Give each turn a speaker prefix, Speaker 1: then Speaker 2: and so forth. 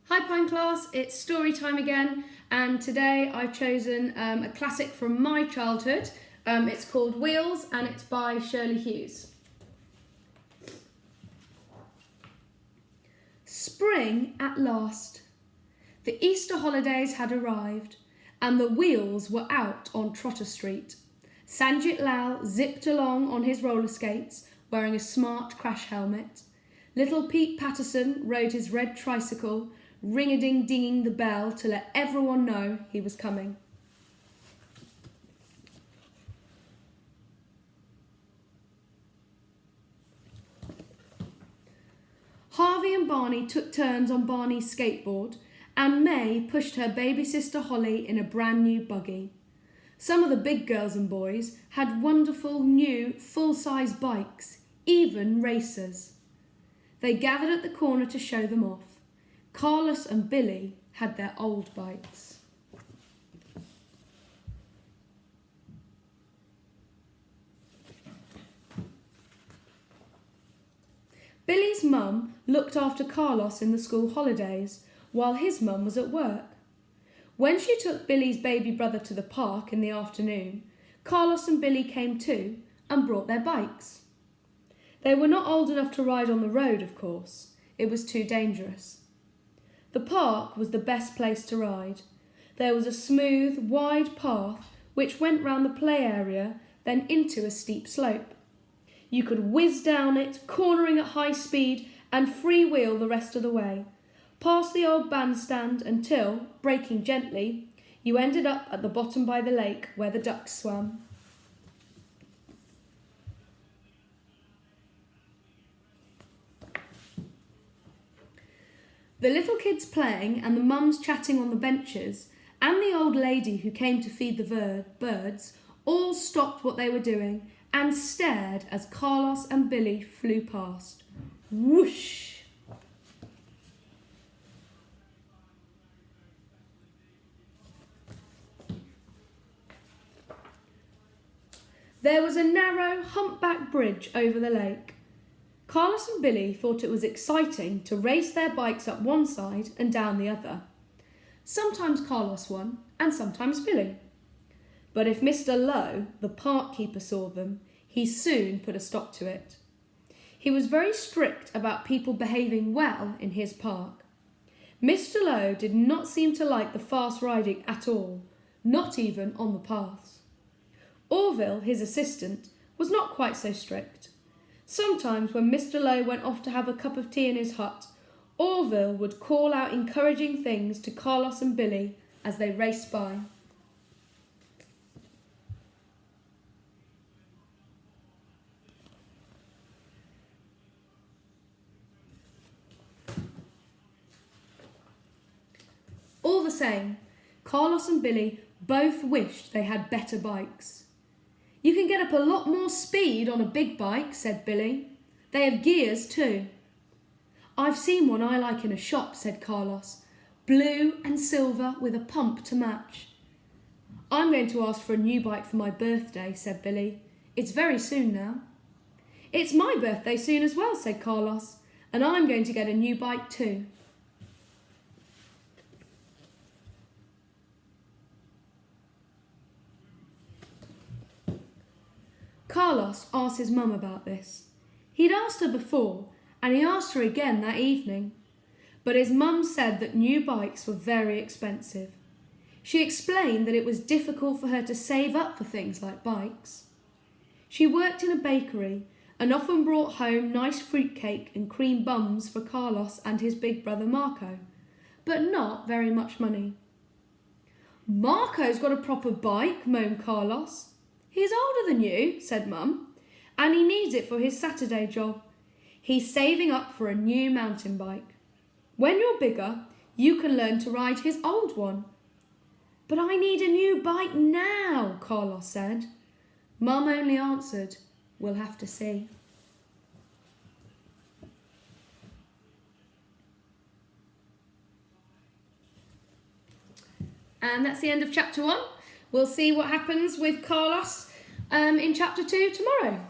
Speaker 1: Hi Pine class, it's story time again, and today I've chosen a classic from my childhood. It's called Wheels and it's by Shirley Hughes. Spring at last. The Easter holidays had arrived and the wheels were out on Trotter Street. Sanjit Lal zipped along on his roller skates, wearing a smart crash helmet. Little Pete Patterson rode his red tricycle, ring-a-ding-dinging the bell to let everyone know he was coming. Harvey and Barney took turns on Barney's skateboard, and May pushed her baby sister Holly in a brand new buggy. Some of the big girls and boys had wonderful new full-size bikes, even racers. They gathered at the corner to show them off. Carlos and Billy had their old bikes. Billy's mum looked after Carlos in the school holidays while his mum was at work. When she took Billy's baby brother to the park in the afternoon, Carlos and Billy came too and brought their bikes. They were not old enough to ride on the road, of course. It was too dangerous. The park was the best place to ride. There was a smooth, wide path which went round the play area, then into a steep slope. You could whiz down it, cornering at high speed, and freewheel the rest of the way, past the old bandstand until, braking gently, you ended up at the bottom by the lake where the ducks swam. The little kids playing and the mums chatting on the benches and the old lady who came to feed the birds all stopped what they were doing and stared as Carlos and Billy flew past. Whoosh! There was a narrow, humpback bridge over the lake. Carlos and Billy thought it was exciting to race their bikes up one side and down the other. Sometimes Carlos won, and sometimes Billy. But if Mr. Lowe, the park keeper, saw them, he soon put a stop to it. He was very strict about people behaving well in his park. Mr. Lowe did not seem to like the fast riding at all, not even on the paths. Orville, his assistant, was not quite so strict. Sometimes when Mr. Lowe went off to have a cup of tea in his hut, Orville would call out encouraging things to Carlos and Billy as they raced by. All the same, Carlos and Billy both wished they had better bikes. "You can get up a lot more speed on a big bike," said Billy. "They have gears too." "I've seen one I like in a shop," said Carlos. "Blue and silver with a pump to match." "I'm going to ask for a new bike for my birthday," said Billy. "It's very soon now." "It's my birthday soon as well," said Carlos. "And I'm going to get a new bike too." Carlos asked his mum about this. He'd asked her before, and he asked her again that evening. But his mum said that new bikes were very expensive. She explained that it was difficult for her to save up for things like bikes. She worked in a bakery and often brought home nice fruitcake and cream buns for Carlos and his big brother Marco, but not very much money. "Marco's got a proper bike," moaned Carlos. "He's older than you," said Mum, "and he needs it for his Saturday job. He's saving up for a new mountain bike. When you're bigger, you can learn to ride his old one." "But I need a new bike now," Carlos said. Mum only answered, "We'll have to see." And that's the end of chapter 1. We'll see what happens with Carlos in chapter 2 tomorrow.